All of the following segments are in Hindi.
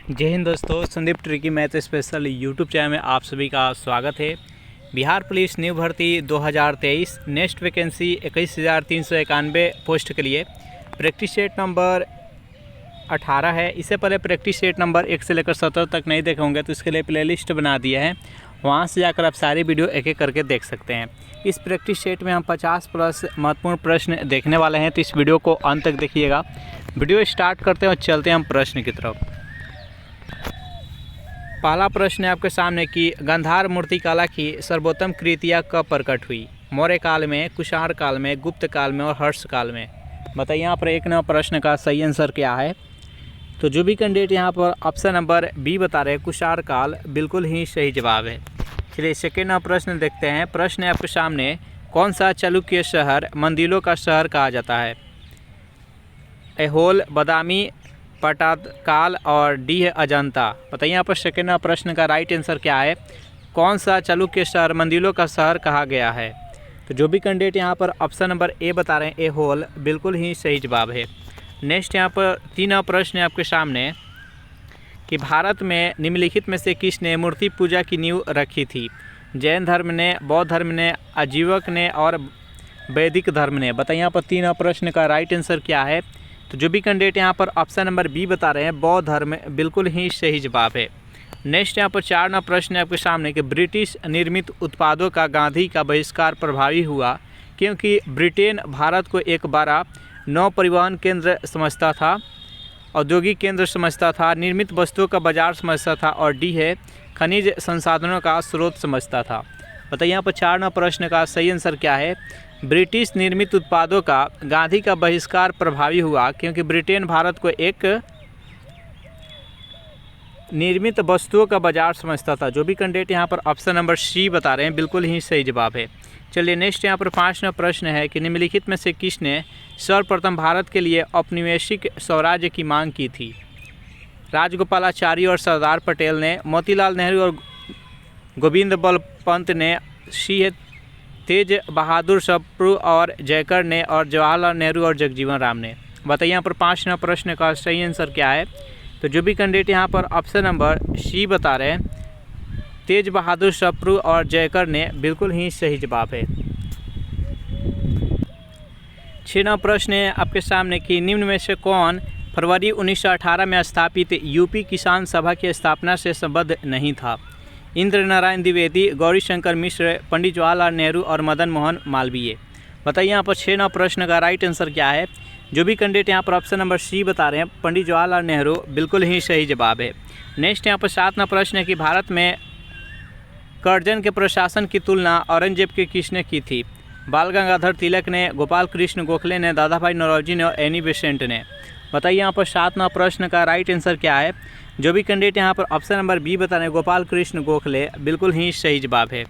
जय हिंद दोस्तों, Sandeep tricky math special YouTube channel में आप सभी का स्वागत है। बिहार पुलिस न्यू भर्ती 2023 नेक्स्ट वैकेंसी 21,391 पोस्ट के लिए प्रैक्टिस सेट नंबर 18 है। इससे पहले प्रैक्टिस सेट नंबर 1 से लेकर 17 तक नहीं देखे होंगे तो इसके लिए प्लेलिस्ट बना दिया है, वहां से जाकर आप सारी वीडियो एक एक करके देख सकते हैं। इस प्रैक्टिस सेट में हम 50+ महत्वपूर्ण प्रश्न देखने वाले हैं, तो इस वीडियो को अंत तक देखिएगा। वीडियो स्टार्ट करते हैं और चलते हैं हम प्रश्न की तरफ। पहला प्रश्न है आपके सामने कि गांधार मूर्तिकला की सर्वोत्तम कृतियाँ कब प्रकट हुई? मौर्य काल में, कुषाण काल में, गुप्त काल में और हर्ष काल में। बताइए यहाँ पर 1 नंबर प्रश्न का सही आंसर क्या है। तो जो भी कैंडिडेट यहाँ पर ऑप्शन नंबर बी बता रहे हैं कुषाण काल, बिल्कुल ही सही जवाब है। चलिए सेकेंड नंबर प्रश्न देखते हैं। प्रश्न है आपके सामने, कौन सा चालुक्य शहर मंदिरों का शहर कहा जाता है? ऐहोल, बादामी, पटाकाल और डी है अजंता। बताइए यहाँ पर सेकेंड प्रश्न का राइट आंसर क्या है। कौन सा चालुक्य शहर मंदिरों का शहर कहा गया है? तो जो भी कैंडिडेट यहाँ पर ऑप्शन नंबर ए बता रहे हैं ऐहोल, बिल्कुल ही सही जवाब है। नेक्स्ट यहाँ पर 3 प्रश्न है आपके सामने कि भारत में निम्नलिखित में से किसने मूर्ति पूजा की नींव रखी थी? जैन धर्म ने, बौद्ध धर्म ने, आजीवक ने और वैदिक धर्म ने। बताइए यहाँ पर 3 प्रश्न का राइट आंसर क्या है। तो जो भी कैंडिडेट यहाँ पर ऑप्शन नंबर बी बता रहे हैं बौद्ध धर्म, बिल्कुल ही सही जवाब है। नेक्स्ट यहाँ पर 4 नंबर प्रश्न है आपके सामने कि ब्रिटिश निर्मित उत्पादों का गांधी का बहिष्कार प्रभावी हुआ क्योंकि ब्रिटेन भारत को एक बड़ा नौ परिवहन केंद्र समझता था, औद्योगिक केंद्र समझता था, निर्मित वस्तुओं का बाजार समझता था और डी है खनिज संसाधनों का स्रोत समझता था। बताइए यहाँ पर 4 नंबर प्रश्न का सही आंसर क्या है। ब्रिटिश निर्मित उत्पादों का गांधी का बहिष्कार प्रभावी हुआ क्योंकि ब्रिटेन भारत को एक निर्मित वस्तुओं का बाजार समझता था। जो भी कैंडिडेट यहाँ पर ऑप्शन नंबर सी बता रहे हैं, बिल्कुल ही सही जवाब है। चलिए नेक्स्ट यहाँ पर 5 नंबर प्रश्न है कि निम्नलिखित में से किसने सर्वप्रथम भारत के लिए औपनिवेशिक स्वराज्य की मांग की थी? राजगोपालाचारी और सरदार पटेल ने, मोतीलाल नेहरू और गोविंद बल्लभ पंत ने, सी तेज बहादुर सप्रू और जयकर ने और जवाहरलाल नेहरू और जगजीवन राम ने। बताइए यहाँ पर 5 नंबर प्रश्न का सही आंसर क्या है। तो जो भी कैंडिडेट यहाँ पर ऑप्शन नंबर सी बता रहे हैं तेज बहादुर सप्रू और जयकर ने, बिल्कुल ही सही जवाब है। 6 नंबर प्रश्न है आपके सामने कि निम्न में से कौन फरवरी 1918 में स्थापित यूपी किसान सभा की स्थापना से संबद्ध नहीं था? इंद्र नारायण द्विवेदी, गौरी शंकर मिश्र, पंडित जवाहरलाल नेहरू और मदन मोहन मालवीय। बताइए यहाँ पर 6 नंबर प्रश्न का राइट आंसर क्या है। जो भी कैंडिडेट यहाँ पर ऑप्शन नंबर सी बता रहे हैं पंडित जवाहरलाल नेहरू, बिल्कुल ही सही जवाब है। नेक्स्ट यहाँ पर 7 नंबर प्रश्न है कि भारत में कर्जन के प्रशासन की तुलना औरंगजेब के किसने की थी? बाल गंगाधर तिलक ने, गोपाल कृष्ण गोखले ने, दादा भाई नौरोजी ने और एनी बेसेंट ने। बताइए यहाँ पर 7 नंबर प्रश्न का राइट आंसर क्या है। जो भी कैंडिडेट यहाँ पर ऑप्शन नंबर बी बता रहे हैं गोपाल कृष्ण गोखले, बिल्कुल ही सही जवाब है।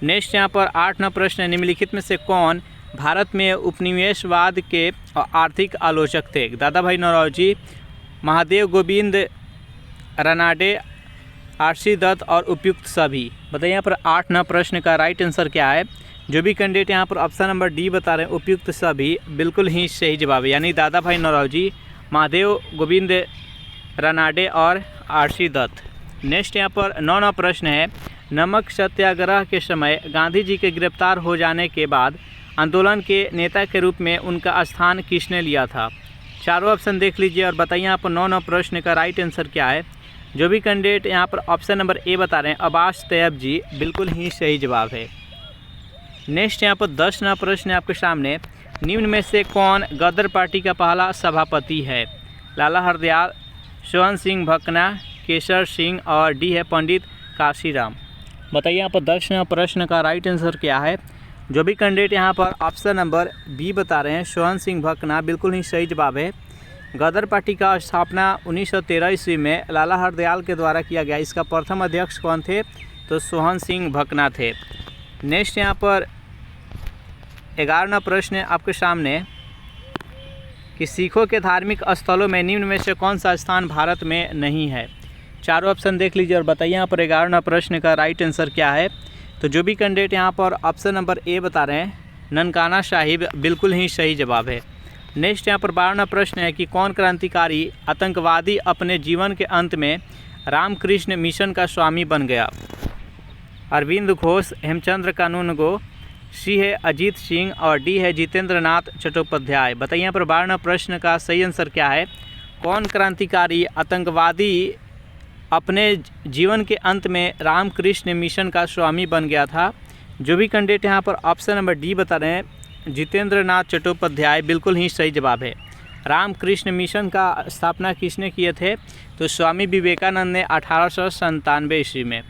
नेक्स्ट यहाँ पर 8 नंबर प्रश्न है निम्नलिखित में से कौन भारत में उपनिवेशवाद के आर्थिक आलोचक थे? दादा भाई नौरोजी, महादेव गोविंद रानाडे, आरसी दत्त और उपयुक्त सभी। बताइए यहाँ पर 8 नंबर प्रश्न का राइट आंसर क्या है। जो भी कैंडिडेट यहाँ पर ऑप्शन नंबर डी बता रहे हैं उपयुक्त सभी, बिल्कुल ही सही जवाब है, यानी दादा भाई नौरोजी, महादेव गोविंद रानाडे और आरसी दत्त। नेक्स्ट यहाँ पर 9 नंबर प्रश्न है नमक सत्याग्रह के समय गांधी जी के गिरफ्तार हो जाने के बाद आंदोलन के नेता के रूप में उनका स्थान किसने लिया था? चारों ऑप्शन देख लीजिए और बताइए यहाँ पर 9 नंबर प्रश्न का राइट आंसर क्या है। जो भी कैंडिडेट यहाँ पर ऑप्शन नंबर ए बता रहे हैं अब्बास तैयब जी, बिल्कुल ही सही जवाब है। नेक्स्ट यहाँ पर 10 नंबर प्रश्न है आपके सामने निम्न में से कौन गदर पार्टी का पहला सभापति है? लाला हरदयाल, सोहन सिंह भकना, केसर सिंह और डी है पंडित काशीराम। बताइए यहाँ पर 10 नंबर प्रश्न का राइट आंसर क्या है। जो भी कैंडिडेट यहाँ पर ऑप्शन नंबर बी बता रहे हैं सोहन सिंह भकना, बिल्कुल ही सही जवाब है। गदर पार्टी का स्थापना 1913 ईस्वी में लाला हरदयाल के द्वारा किया गया। इसका प्रथम अध्यक्ष कौन थे? तो सोहन सिंह भकना थे। नेक्स्ट यहाँ पर 11वां प्रश्न है आपके सामने कि सिखों के धार्मिक स्थलों में निम्न में से कौन सा स्थान भारत में नहीं है? चारों ऑप्शन देख लीजिए और बताइए यहाँ पर 11वां प्रश्न का राइट आंसर क्या है। तो जो भी कैंडिडेट यहाँ पर ऑप्शन नंबर ए बता रहे हैं ननकाना साहिब, बिल्कुल ही सही जवाब है। नेक्स्ट यहाँ पर 12वां प्रश्न है कि कौन क्रांतिकारी आतंकवादी अपने जीवन के अंत में रामकृष्ण मिशन का स्वामी बन गया? अरविंद घोष, हेमचंद्र कानूनगो, सी है अजीत सिंह और डी है जितेंद्र नाथ चट्टोपाध्याय। बताइए यहाँ पर 12वां प्रश्न का सही आंसर क्या है? कौन क्रांतिकारी आतंकवादी अपने जीवन के अंत में रामकृष्ण मिशन का स्वामी बन गया था? जो भी कैंडिडेट यहाँ पर ऑप्शन नंबर डी बता रहे हैं, जितेंद्र नाथ चट्टोपाध्याय, बिल्कुल ही सही जवाब है। रामकृष्ण मिशन का स्थापना किसने किए थे? तो स्वामी विवेकानंद ने 1897 ईस्वी में।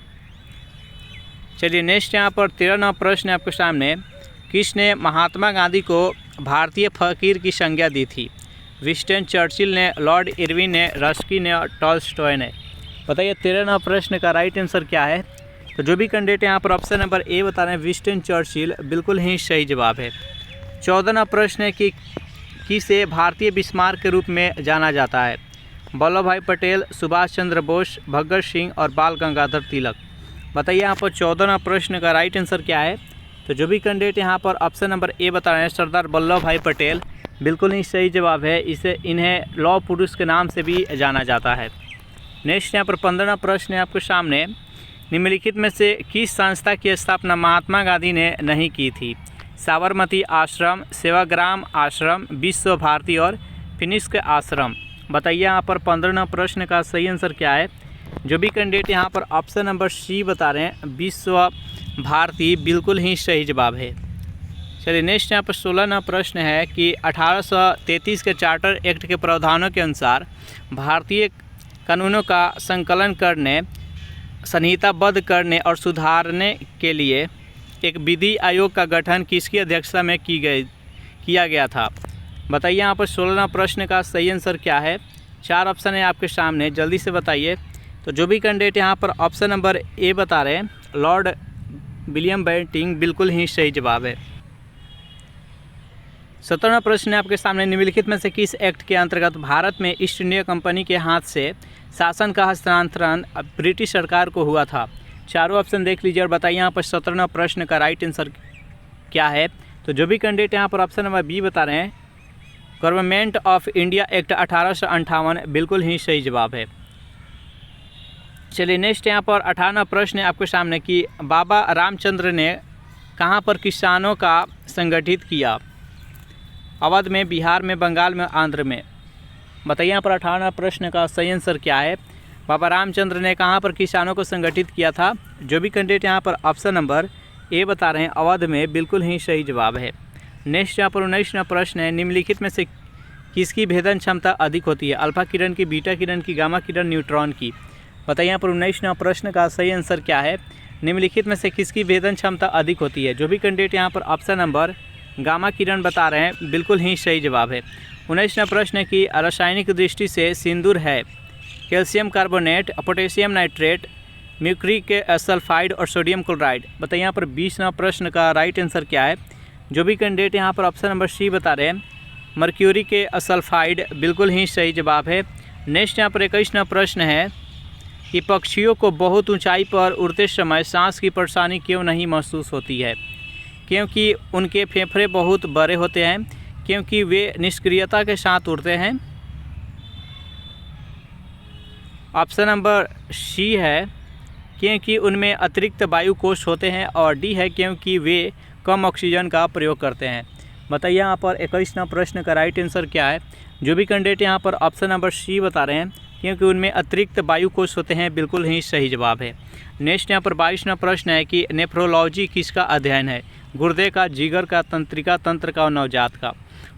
चलिए नेक्स्ट यहाँ पर 13वां प्रश्न आपके सामने, किसने महात्मा गांधी को भारतीय फकीर की संज्ञा दी थी? विंस्टन चर्चिल ने, लॉर्ड इरविन ने, रस्किन ने और टॉल्स्टॉय ने। बताइए 13वां प्रश्न का राइट आंसर क्या है? तो जो भी कैंडिडेट यहाँ पर ऑप्शन नंबर ए बता रहे हैं, विंस्टन चर्चिल, बिल्कुल ही सही जवाब है। 14वां प्रश्न है कि किसे भारतीय बिस्मार्क के रूप में जाना जाता है? वल्लभ भाई पटेल, सुभाष चंद्र बोस, भगत सिंह और बाल गंगाधर तिलक। बताइए यहाँ पर 14वां प्रश्न का राइट आंसर क्या है? तो जो भी कैंडिडेट यहाँ पर ऑप्शन नंबर ए बता रहे हैं, सरदार वल्लभ भाई पटेल, बिल्कुल ही सही जवाब है। इन्हें लौह पुरुष के नाम से भी जाना जाता है। नेक्स्ट यहाँ पर 15वां प्रश्न है आपके सामने, निम्नलिखित में से किस संस्था की स्थापना महात्मा गांधी ने नहीं की थी? साबरमती आश्रम, सेवाग्राम आश्रम, विश्व भारती और फिनिक्स आश्रम। बताइए यहाँ पर 15वां प्रश्न का सही आंसर क्या है? जो भी कैंडिडेट यहाँ पर ऑप्शन नंबर सी बता रहे हैं, विश्व भारती, बिल्कुल ही सही जवाब है। चलिए नेक्स्ट यहाँ पर 16वां प्रश्न है कि 1833 के चार्टर एक्ट के प्रावधानों के अनुसार भारतीय कानूनों का संकलन करने, संहिताबद्ध करने और सुधारने के लिए एक विधि आयोग का गठन किसकी अध्यक्षता में किया गया था? बताइए यहाँ पर 16वां प्रश्न का सही आंसर क्या है? 4 ऑप्शन है आपके सामने, जल्दी से बताइए। तो जो भी कैंडिडेट यहाँ पर ऑप्शन नंबर ए बता रहे हैं, लॉर्ड विलियम बेंटिंक, बिल्कुल ही सही जवाब है। 17वां प्रश्न है आपके सामने, निम्नलिखित में से किस एक्ट के अंतर्गत भारत में ईस्ट इंडिया कंपनी के हाथ से शासन का हस्तांतरण ब्रिटिश सरकार को हुआ था? चारों ऑप्शन देख लीजिए और बताइए यहाँ पर 17वां प्रश्न का राइट आंसर क्या है? तो जो भी कैंडिडेट यहाँ पर ऑप्शन नंबर बी बता रहे हैं, गवर्नमेंट ऑफ इंडिया एक्ट 1858, बिल्कुल ही सही जवाब है। चलिए नेक्स्ट यहाँ पर 18वां प्रश्न है आपके सामने कि बाबा रामचंद्र ने कहाँ पर किसानों का संगठित किया? अवध में, बिहार में, बंगाल में, आंध्र में। बताइए यहाँ पर 18वां प्रश्न का सही आंसर क्या है? बाबा रामचंद्र ने कहाँ पर किसानों को संगठित किया था? जो भी कैंडिडेट यहाँ पर ऑप्शन नंबर ए बता रहे हैं, अवध में, बिल्कुल ही सही जवाब है। नेक्स्ट यहाँ पर 19वां प्रश्न है, निम्नलिखित में से किसकी भेदन क्षमता अधिक होती है? अल्फा किरण की, बीटा किरण की, गामा किरण, न्यूट्रॉन की। बताइए यहाँ पर 19वां प्रश्न का सही आंसर क्या है? निम्नलिखित में से किसकी भेदन क्षमता अधिक होती है? जो भी कैंडिडेट यहाँ पर ऑप्शन नंबर गामा किरण बता रहे हैं, बिल्कुल ही सही जवाब है। 19वां प्रश्न है कि रासायनिक दृष्टि से सिंदूर है calcium carbonate, potassium nitrate, mercuric sulphide और सोडियम क्लोराइड। बताइए यहाँ पर 20वां प्रश्न का राइट आंसर क्या है? जो भी कैंडिडेट यहाँ पर ऑप्शन नंबर सी बता रहे हैं, मर्क्यूरी के सल्फाइड, बिल्कुल ही सही जवाब है। नेक्स्ट यहाँ पर 21वां प्रश्न है कि पक्षियों को बहुत ऊंचाई पर उड़ते समय सांस की परेशानी क्यों नहीं महसूस होती है? क्योंकि उनके फेफड़े बहुत बड़े होते हैं, क्योंकि वे निष्क्रियता के साथ उड़ते हैं। ऑप्शन नंबर सी है क्योंकि उनमें अतिरिक्त वायु कोश होते हैं, और डी है क्योंकि वे कम ऑक्सीजन का प्रयोग करते हैं। बताइए यहाँ पर 21वां प्रश्न का राइट आंसर क्या है? जो भी कैंडिडेट यहाँ पर ऑप्शन नंबर सी बता रहे हैं, क्योंकि उनमें अतिरिक्त वायु कोश होते हैं, बिल्कुल ही सही जवाब है। नेक्स्ट यहाँ पर 22वां प्रश्न है कि नेफ्रोलॉजी किसका अध्ययन है? गुर्दे का, जिगर का, तंत्रिका तंत्र का और नवजात का।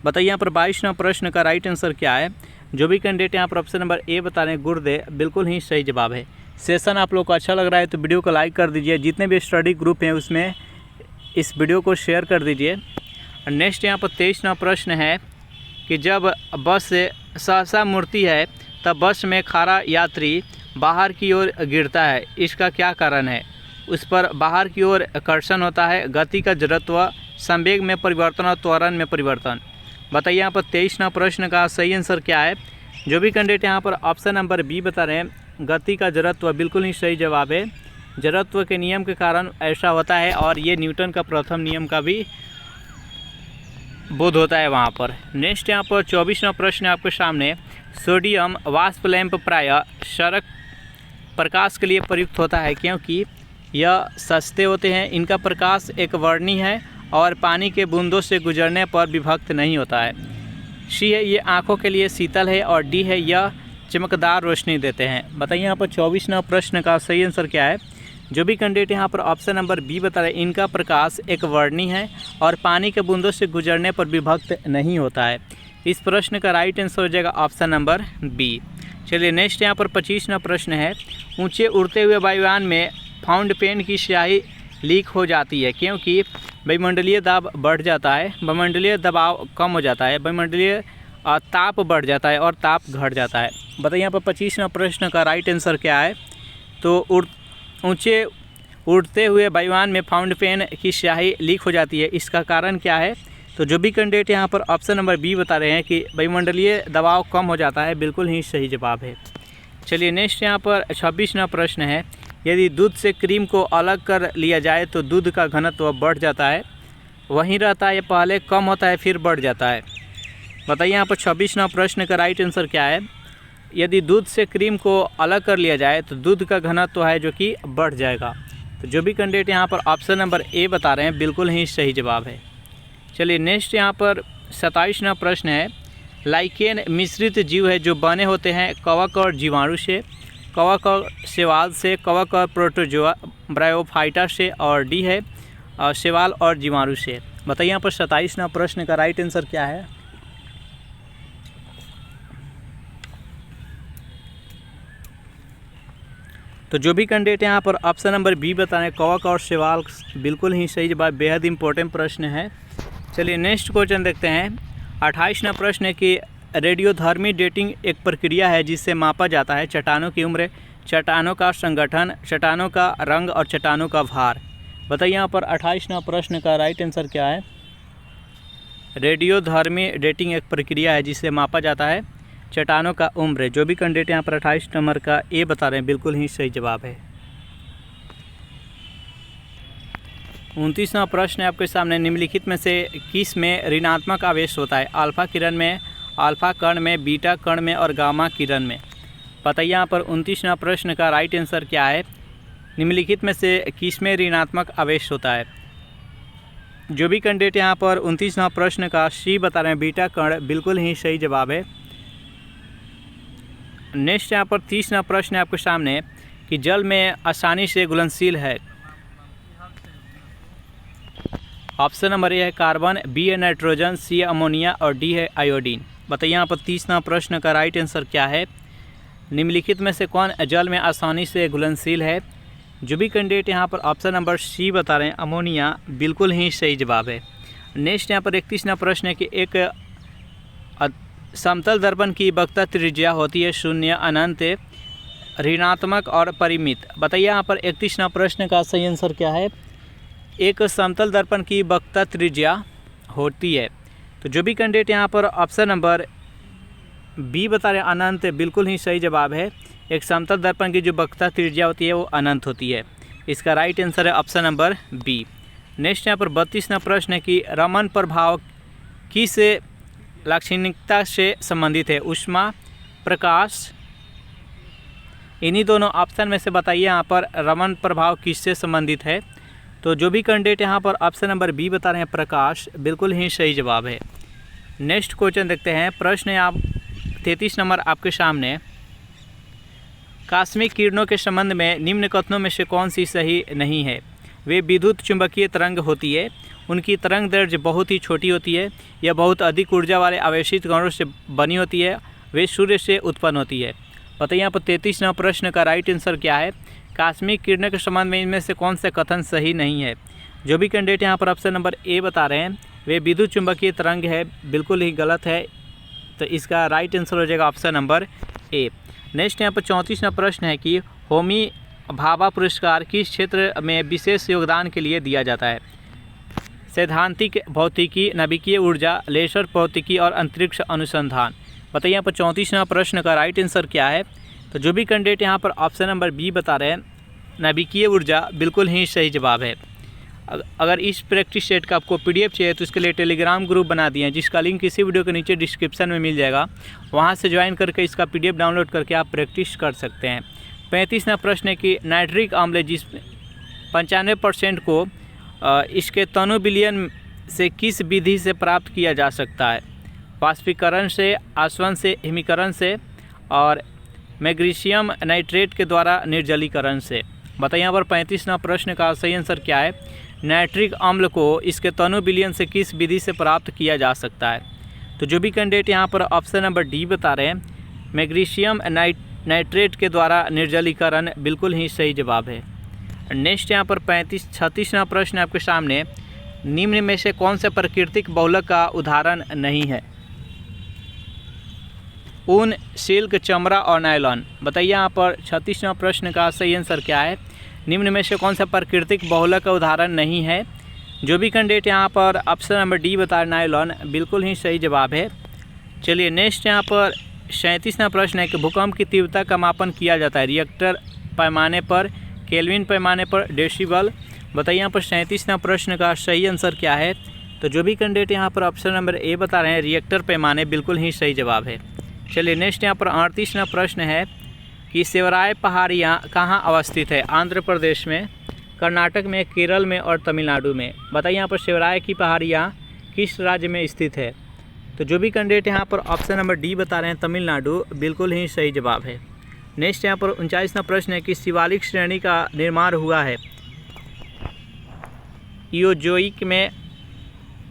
बताइए यहाँ पर 22वां प्रश्न का राइट आंसर क्या है? जो भी कैंडिडेट यहाँ पर ऑप्शन नंबर ए बता रहे हैं, गुर्दे, बिल्कुल ही सही जवाब है। सेशन आप लोग को अच्छा लग रहा है तो वीडियो को लाइक कर दीजिए, जितने भी स्टडी ग्रुप हैं उसमें इस वीडियो को शेयर कर दीजिए। नेक्स्ट यहाँ पर 23वां प्रश्न है कि जब बस सहसा मुड़ती है तब बस में खड़ा यात्री बाहर की ओर गिरता है, इसका क्या कारण है? उस पर बाहर की ओर आकर्षण होता है, गति का जड़त्व, संवेग में परिवर्तन और त्वरण में परिवर्तन। बताइए यहाँ पर 23वां प्रश्न का सही आंसर क्या है? जो भी कैंडिडेट यहाँ पर ऑप्शन नंबर बी बता रहे हैं, गति का जड़त्व, बिल्कुल ही सही जवाब है। जड़त्व के नियम के कारण ऐसा होता है, और ये न्यूटन का प्रथम नियम का भी बोध होता है वहाँ पर। नेक्स्ट यहाँ पर 24वां प्रश्न है आपके सामने। सोडियम वाष्प लैंप प्रायः सड़क प्रकाश के लिए प्रयुक्त होता है क्योंकि यह सस्ते होते हैं, इनका प्रकाश एक वर्णी है और पानी के बूंदों से गुजरने पर विभक्त नहीं होता है। सी है ये आँखों के लिए शीतल है और डी है यह चमकदार रोशनी देते हैं। बताइए यहाँ पर 24वां प्रश्न का सही आंसर क्या है। जो भी कैंडिडेट यहाँ पर ऑप्शन नंबर बी बता रहे हैं, इनका प्रकाश एक वर्णी है और पानी के बूंदों से गुजरने पर विभक्त नहीं होता है। इस प्रश्न का राइट आंसर हो जाएगा ऑप्शन नंबर बी। चलिए नेक्स्ट यहाँ पर 25वां प्रश्न है। ऊंचे उड़ते हुए वायुयान में फाउंटेन की स्याही लीक हो जाती है क्योंकि वायुमंडलीय दाब बढ़ जाता है, वायुमंडलीय दबाव कम हो जाता है, वायुमंडलीय ताप बढ़ जाता है और ताप घट जाता है। बताइए यहाँ पर 25वां प्रश्न का राइट आंसर क्या है। तो ऊंचे उड़ते हुए वायुयान में फाउंटेन की स्याही लीक हो जाती है, इसका कारण क्या है। तो जो भी कैंडिडेट यहाँ पर ऑप्शन नंबर बी बता रहे हैं कि वायुमंडलीय दबाव कम हो जाता है, बिल्कुल ही सही जवाब है। चलिए नेक्स्ट यहाँ पर 26वां प्रश्न है। यदि दूध से क्रीम को अलग कर लिया जाए तो दूध का घनत्व बढ़ जाता है, वहीं रहता है, पहले कम होता है फिर बढ़ जाता है। बताइए यहाँ पर 26वां प्रश्न का राइट आंसर क्या है। यदि दूध से क्रीम को अलग कर लिया जाए तो दूध का घनत्व है जो कि बढ़ जाएगा। तो जो भी कैंडिडेट यहाँ पर ऑप्शन नंबर ए बता रहे हैं, बिल्कुल ही सही जवाब है। चलिए नेक्स्ट यहाँ पर 27वां प्रश्न है। लाइकेन मिश्रित जीव है जो बने होते हैं कवक और जीवाणु से, कवक और शैवाल से, कवक और प्रोटोजोआ ब्रायोफाइटा से, और डी है शैवाल और जीवाणु से। बताइए यहाँ पर 27वां प्रश्न का राइट आंसर क्या है। तो जो भी कैंडिडेट यहाँ पर ऑप्शन नंबर बी बता रहे हैं कवक और शैवाल, बिल्कुल ही सही जवाब, बेहद इंपॉर्टेंट प्रश्न है। चलिए नेक्स्ट क्वेश्चन देखते हैं। 28वां प्रश्न है कि रेडियोधर्मी डेटिंग एक प्रक्रिया है जिससे मापा जाता है चट्टानों की उम्र, चट्टानों का संगठन, चट्टानों का रंग और चट्टानों का भार। बताइए यहाँ पर 28वां प्रश्न का राइट आंसर क्या है। रेडियोधर्मी डेटिंग एक प्रक्रिया है जिससे मापा जाता है चट्टानों का उम्र। जो भी कैंडिडेट यहाँ पर 28 नंबर का ए बता रहे हैं, बिल्कुल ही सही जवाब है। 29वां प्रश्न है आपके सामने। निम्नलिखित में से किस में ऋणात्मक आवेश होता है। अल्फा किरण में, अल्फा कण में, बीटा कण में और गामा किरण में। बताइए यहाँ पर 29वां प्रश्न का राइट आंसर क्या है। निम्नलिखित में से किस में ऋणात्मक आवेश होता है। जो भी कैंडिडेट यहाँ पर 29वां प्रश्न का सी बता रहे हैं, बीटा कण, बिल्कुल ही सही जवाब है। नेक्स्ट यहाँ पर 30वां प्रश्न है आपके सामने कि जल में आसानी से घुलनशील है। ऑप्शन नंबर ए है कार्बन, बी है नाइट्रोजन, सी है अमोनिया और डी है आयोडीन। बताइए यहाँ पर 30वां प्रश्न का राइट आंसर क्या है। निम्नलिखित में से कौन जल में आसानी से घुलनशील है। जो भी कैंडिडेट यहाँ पर ऑप्शन नंबर सी बता रहे हैं अमोनिया, बिल्कुल ही सही जवाब है। नेक्स्ट यहाँ पर 31वां प्रश्न है कि एक समतल दर्पण की वक्रता त्रिज्या होती है 0, अनंत, ऋणात्मक और परिमित। बताइए यहाँ पर 31वां प्रश्न का सही आंसर क्या है। एक समतल दर्पण की वक्रता त्रिज्या होती है। तो जो भी कैंडिडेट यहाँ पर ऑप्शन नंबर बी बता रहे हैं अनंत, बिल्कुल ही सही जवाब है। एक समतल दर्पण की जो वक्रता त्रिज्या होती है वो अनंत होती है। इसका राइट आंसर है ऑप्शन नंबर बी। नेक्स्ट यहाँ पर 32वां प्रश्न है कि रमन प्रभाव किस लाक्षणिकता से संबंधित है। ऊष्मा, प्रकाश, इन्हीं दोनों ऑप्शन में से बताइए यहाँ पर रमन प्रभाव किससे संबंधित है। तो जो भी कैंडिडेट यहाँ पर ऑप्शन नंबर बी बता रहे हैं प्रकाश, बिल्कुल ही सही जवाब है। नेक्स्ट क्वेश्चन देखते हैं। प्रश्न है आप 33 नंबर आपके सामने। कॉस्मिक किरणों के संबंध में निम्न कथनों में से कौन सी सही नहीं है। वे विद्युत चुंबकीय तरंग होती है, उनकी तरंग दैर्ध्य बहुत ही छोटी होती है, यह बहुत अधिक ऊर्जा वाले आवेशित कणों से बनी होती है, वे सूर्य से उत्पन्न होती है। बताइए यहाँ पर 33वां प्रश्न का राइट आंसर क्या है। कॉस्मिक किरणों के संबंध में इनमें से कौन सा कथन सही नहीं है। जो भी कैंडिडेट यहाँ पर ऑप्शन नंबर ए बता रहे हैं वे विद्युत चुंबकीय तरंग है, बिल्कुल ही गलत है। तो इसका राइट आंसर हो जाएगा ऑप्शन नंबर ए। नेक्स्ट यहाँ पर 34वां प्रश्न है कि होमी भाभा पुरस्कार किस क्षेत्र में विशेष योगदान के लिए दिया जाता है। सैद्धांतिक भौतिकी, नाभिकीय ऊर्जा, लेसर भौतिकी और अंतरिक्ष अनुसंधान। बताइए यहाँ पर 34वां प्रश्न का राइट आंसर क्या है। तो जो भी कैंडिडेट यहाँ पर ऑप्शन नंबर बी बता रहे हैं नाभिकीय ऊर्जा, बिल्कुल ही सही जवाब है। अगर इस प्रैक्टिस सेट का आपको पीडीएफ चाहिए तो इसके लिए टेलीग्राम ग्रुप बना दिए हैं, जिसका लिंक इसी वीडियो के नीचे डिस्क्रिप्शन में मिल जाएगा। वहां से ज्वाइन करके इसका पीडीएफ डाउनलोड करके आप प्रैक्टिस कर सकते हैं। 35वां प्रश्न है कि नाइट्रिक अम्ल जिस 95% को इसके तनु विलयन से किस विधि से प्राप्त किया जा सकता है? वाष्पीकरण से, आसवन से, हिमीकरण से और मैग्नीशियम नाइट्रेट के द्वारा निर्जलीकरण से। बताइए यहाँ पर 35वां प्रश्न का सही आंसर क्या है? नाइट्रिक अम्ल को इसके तनु विलयन से किस विधि से प्राप्त किया जा सकता है? तो जो भी कैंडिडेट यहाँ पर ऑप्शन नंबर डी बता रहे हैं, मैग्नीशियम नाइट्रेट के द्वारा निर्जलीकरण, बिल्कुल ही सही जवाब है। नेक्स्ट यहाँ पर 36वां प्रश्न आपके सामने, निम्न में से कौन से प्राकृतिक बहुलक का उदाहरण नहीं है? ऊन, सिल्क, चमड़ा और नायलॉन। बताइए यहाँ पर 36वां प्रश्न का सही आंसर क्या है? निम्न में से कौन सा प्राकृतिक बहुलक का उदाहरण नहीं है? जो भी कैंडिडेट यहाँ पर ऑप्शन नंबर डी बता रहे नायलॉन, बिल्कुल ही सही जवाब है। चलिए नेक्स्ट यहाँ पर 37वां प्रश्न है कि भूकंप की तीव्रता का मापन किया जाता है रिएक्टर पैमाने पर, केल्विन पैमाने पर, डेसिबल। बताइए यहाँ पर 37वां प्रश्न का सही आंसर क्या है? तो जो भी कैंडिडेट यहाँ पर ऑप्शन नंबर ए बता रहे हैं रिएक्टर पैमाने, बिल्कुल ही सही जवाब है। चलिए नेक्स्ट यहाँ पर 38वां प्रश्न है कि शिवराय पहाड़ियाँ कहाँ अवस्थित है? आंध्र प्रदेश में, कर्नाटक में, केरल में और तमिलनाडु में। बताइए यहाँ पर शिवराय की पहाड़ियाँ किस राज्य में स्थित है? तो जो भी कैंडिडेट यहाँ पर ऑप्शन नंबर डी बता रहे हैं तमिलनाडु, बिल्कुल ही सही जवाब है। नेक्स्ट यहाँ पर 39वां प्रश्न है कि शिवालिक श्रेणी का निर्माण हुआ है इयोजोइक में,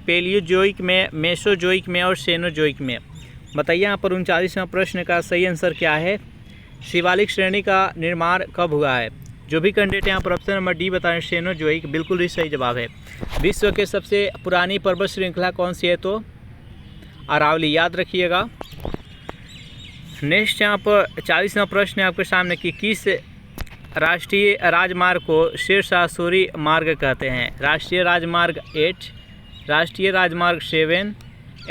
पेलियोजोइक में, मेसोजोइक में और सेनोजोइक में। बताइए यहाँ पर 39वां प्रश्न का सही आंसर क्या है? शिवालिक श्रेणी का निर्माण कब हुआ है? जो भी कैंडिडेट यहाँ पर ऑप्शन नंबर डी बता रहे हैं सेनोजोइक, बिल्कुल ही सही जवाब है। विश्व के सबसे पुरानी पर्वत श्रृंखला कौन सी है? तो अरावली, याद रखिएगा। नेक्स्ट यहाँ पर 40वां प्रश्न है आपके सामने कि किस राष्ट्रीय राजमार्ग को शीर्षासुरी मार्ग कहते हैं? राष्ट्रीय राजमार्ग 8, राष्ट्रीय राजमार्ग 7,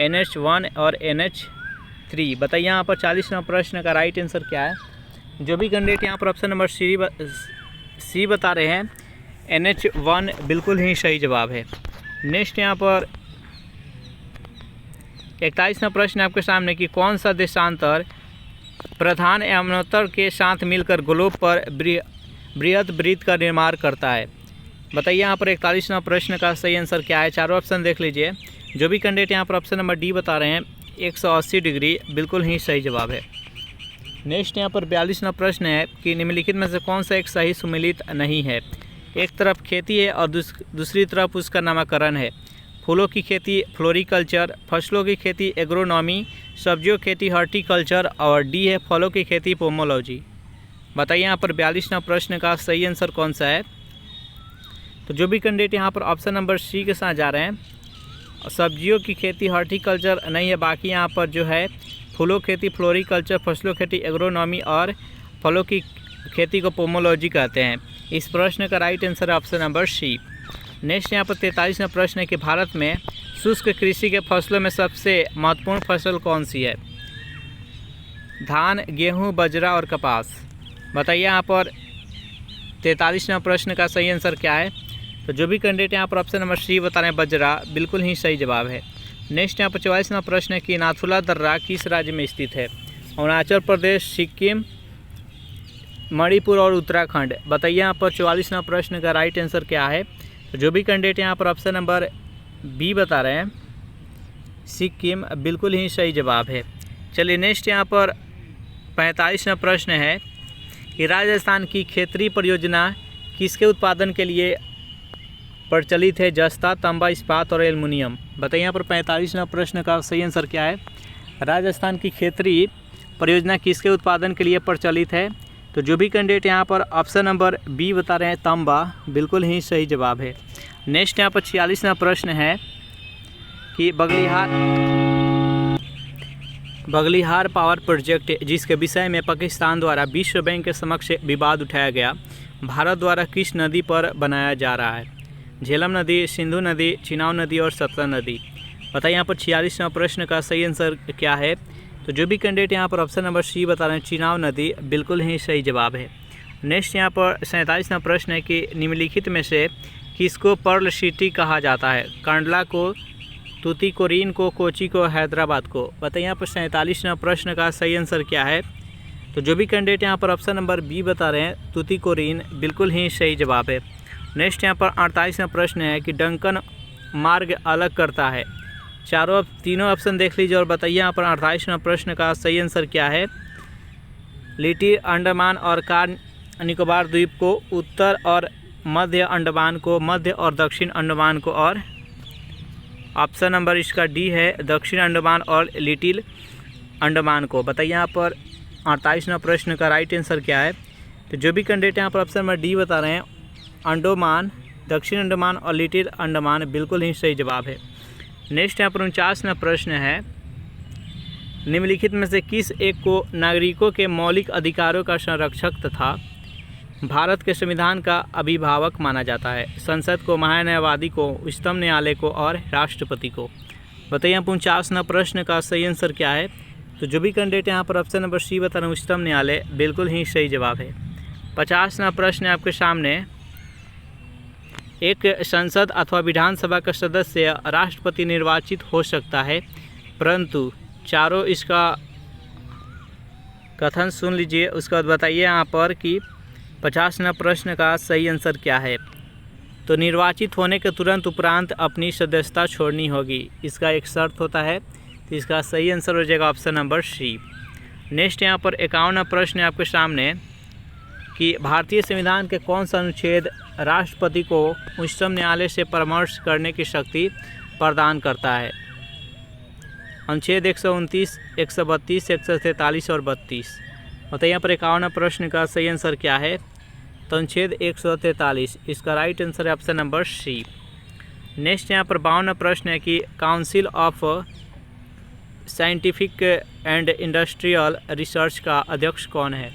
NH1 और NH3। बताइए यहाँ पर 40वां प्रश्न का राइट आंसर क्या है? जो भी कैंडिडेट यहाँ पर ऑप्शन नंबर सी बता रहे हैं NH1, बिल्कुल ही सही जवाब है। नेक्स्ट यहाँ पर 41वां प्रश्न आपके सामने कि कौन सा देशांतर प्रधान यमुनोत्तर के साथ मिलकर ग्लोब पर बृहद वृत्त का निर्माण करता है? बताइए यहाँ पर 41वां प्रश्न का सही आंसर क्या है? चारों ऑप्शन देख लीजिए। जो भी कैंडिडेट यहाँ पर ऑप्शन नंबर डी बता रहे हैं 180 डिग्री, बिल्कुल ही सही जवाब है। नेक्स्ट यहाँ पर 42वां प्रश्न है कि निम्नलिखित में से कौन सा एक सही सुमेलित नहीं है? एक तरफ खेती है और दूसरी तरफ उसका नामकरण है। फूलों की खेती फ्लोरिकल्चर, फसलों की खेती एग्रोनॉमी, सब्जियों की खेती हॉर्टिकल्चर और डी है फलों की खेती पोमोलॉजी। बताइए यहाँ पर 42वां प्रश्न का सही आंसर कौन सा है? तो जो भी कैंडिडेट यहाँ पर ऑप्शन नंबर सी के साथ जा रहे हैं, सब्जियों की खेती हॉर्टिकल्चर नहीं है, बाकी यहाँ पर जो है फूलों खेती फ्लोरिकल्चर, फसलों खेती एग्रोनॉमी और फलों की खेती को पोमोलॉजी कहते हैं। इस प्रश्न का राइट आंसर है ऑप्शन नंबर सी। नेक्स्ट यहाँ पर 43वां प्रश्न है कि भारत में शुष्क कृषि के फसलों में सबसे महत्वपूर्ण फसल कौन सी है? धान, गेहूँ, बाजरा और कपास। बताइए यहाँ पर 43वां प्रश्न का सही आंसर क्या है? तो जो भी कैंडिडेट यहाँ पर ऑप्शन नंबर सी बता रहे हैं बाजरा, बिल्कुल ही सही जवाब है। नेक्स्ट यहाँ पर 44वां प्रश्न है कि नाथुला दर्रा किस राज्य में स्थित है? अरुणाचल प्रदेश, सिक्किम, मणिपुर और उत्तराखंड। बताइए यहाँ पर 44वां प्रश्न का राइट आंसर क्या है? तो जो भी कैंडिडेट यहाँ पर ऑप्शन नंबर बी बता रहे हैं सिक्किम, बिल्कुल ही सही जवाब है। चलिए नेक्स्ट यहाँ पर 45वां प्रश्न है कि राजस्थान की खेतरी परियोजना किसके उत्पादन के लिए प्रचलित है? जस्ता, तांबा, इस्पात और एल्युमिनियम। बताइए यहाँ पर 45वां प्रश्न का सही आंसर क्या है? राजस्थान की खेतरी परियोजना किसके उत्पादन के लिए प्रचलित है? तो जो भी कैंडिडेट यहाँ पर ऑप्शन नंबर बी बता रहे हैं तांबा, बिल्कुल ही सही जवाब है। नेक्स्ट यहाँ पर 46वां प्रश्न है कि बगलिहार पावर प्रोजेक्ट जिसके विषय में पाकिस्तान द्वारा विश्व बैंक के समक्ष विवाद उठाया गया, भारत द्वारा किस नदी पर बनाया जा रहा है? झेलम नदी, सिंधु नदी, चिनाब नदी और सतलज नदी। बताइए यहाँ पर 46वां प्रश्न का सही आंसर क्या है? तो जो भी कैंडिडेट यहाँ पर ऑप्शन नंबर सी बता रहे हैं चिनाब नदी, बिल्कुल ही सही जवाब है। नेक्स्ट यहाँ पर 47वां प्रश्न है कि निम्नलिखित में से किसको पर्ल सिटी कहा जाता है? कांडला को, तूतीकोरिन को, कोची को, हैदराबाद को। बताइए यहाँ पर 47वां प्रश्न का सही आंसर क्या है? तो जो भी कैंडिडेट यहाँ पर ऑप्शन नंबर बी बता रहे हैं तूतीकोरिन, बिल्कुल ही सही जवाब है। नेक्स्ट यहाँ पर 48वां प्रश्न है कि डंकन मार्ग अलग करता है। तीनों ऑप्शन देख लीजिए और बताइए यहाँ पर 48वां प्रश्न का सही आंसर क्या है? लिटिल अंडमान और कार निकोबार द्वीप को, उत्तर और मध्य अंडमान को, मध्य और दक्षिण अंडमान को, और ऑप्शन नंबर इसका डी है दक्षिण अंडमान और लिटिल अंडमान को। बताइए यहाँ पर 48वां प्रश्न का राइट आंसर क्या है? तो जो भी कैंडिडेट यहाँ पर ऑप्शन नंबर डी बता रहे हैं अंडमान, दक्षिण अंडमान और लिटिल अंडमान, बिल्कुल ही सही जवाब है। नेक्स्ट यहाँ पर 49वां प्रश्न है निम्नलिखित में से किस एक को नागरिकों के मौलिक अधिकारों का संरक्षक तथा भारत के संविधान का अभिभावक माना जाता है? संसद को, महान्यायवादी को, उच्चतम न्यायालय को और राष्ट्रपति को। बताइए 49वां प्रश्न का सही आंसर क्या है? तो जो भी कैंडिडेट यहाँ पर ऑप्शन नंबर सी बता रहे हैं उच्चतम न्यायालय, बिल्कुल ही सही जवाब है। 50वां प्रश्न है आपके सामने, एक संसद अथवा विधानसभा का सदस्य राष्ट्रपति निर्वाचित हो सकता है, परंतु चारों इसका कथन सुन लीजिए, उसके बाद बताइए यहाँ पर कि 50वां प्रश्न का सही आंसर क्या है? तो निर्वाचित होने के तुरंत उपरांत अपनी सदस्यता छोड़नी होगी, इसका एक शर्त होता है। तो इसका सही आंसर हो जाएगा ऑप्शन नंबर सी। नेक्स्ट यहाँ पर 51वां प्रश्न है आपके सामने कि भारतीय संविधान के कौन सा अनुच्छेद राष्ट्रपति को उच्चतम न्यायालय से परामर्श करने की शक्ति प्रदान करता है? अनुच्छेद 129, 132, 143 और 32। बताइए यहाँ पर 51वां प्रश्न का सही आंसर क्या है? तो अनुच्छेद 143, इसका राइट आंसर है ऑप्शन नंबर सी। नेक्स्ट यहाँ पर 52वां प्रश्न है कि council of scientific and industrial research का अध्यक्ष कौन है?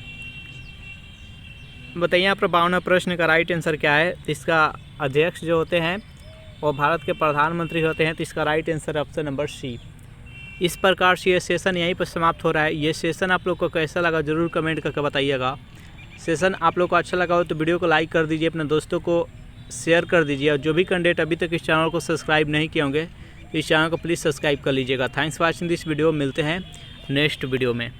बताइए यहाँ पर 52वां प्रश्न का राइट आंसर क्या है? इसका अध्यक्ष जो होते हैं वो भारत के प्रधानमंत्री होते हैं। तो इसका राइट आंसर है ऑप्शन नंबर सी। इस प्रकार से ये सेशन यहीं पर समाप्त हो रहा है। ये सेशन आप लोग को कैसा लगा ज़रूर कमेंट करके बताइएगा। सेशन आप लोग को अच्छा लगा हो तो वीडियो को लाइक कर दीजिए, अपने दोस्तों को शेयर कर दीजिए, और जो भी कैंडिडेट अभी तक इस चैनल को सब्सक्राइब नहीं किए होंगे तो इस चैनल को प्लीज़ सब्सक्राइब कर लीजिएगा। Thanks for watching this video. मिलते हैं नेक्स्ट वीडियो में।